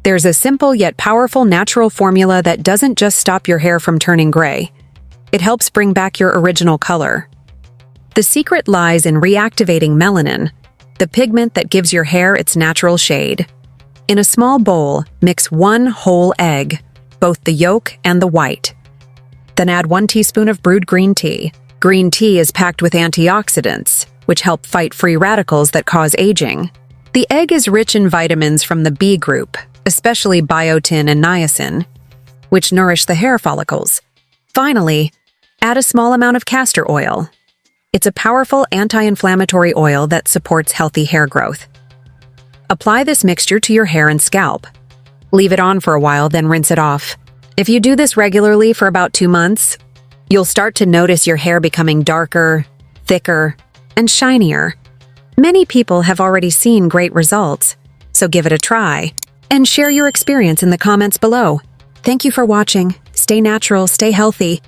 There's a simple yet powerful natural formula that doesn't just stop your hair from turning gray. It helps bring back your original color. The secret lies in reactivating melanin, the pigment that gives your hair its natural shade. In a small bowl, mix 1 whole egg, both the yolk and the white. Then add 1 teaspoon of brewed green tea. Green tea is packed with antioxidants, which help fight free radicals that cause aging. The egg is rich in vitamins from the B group, especially biotin and niacin, which nourish the hair follicles. Finally, add a small amount of castor oil. It's a powerful anti-inflammatory oil that supports healthy hair growth. Apply this mixture to your hair and scalp. Leave it on for a while, then rinse it off. If you do this regularly for about 2 months, you'll start to notice your hair becoming darker, thicker, and shinier. Many people have already seen great results, so give it a try and share your experience in the comments below. Thank you for watching. Stay natural, stay healthy,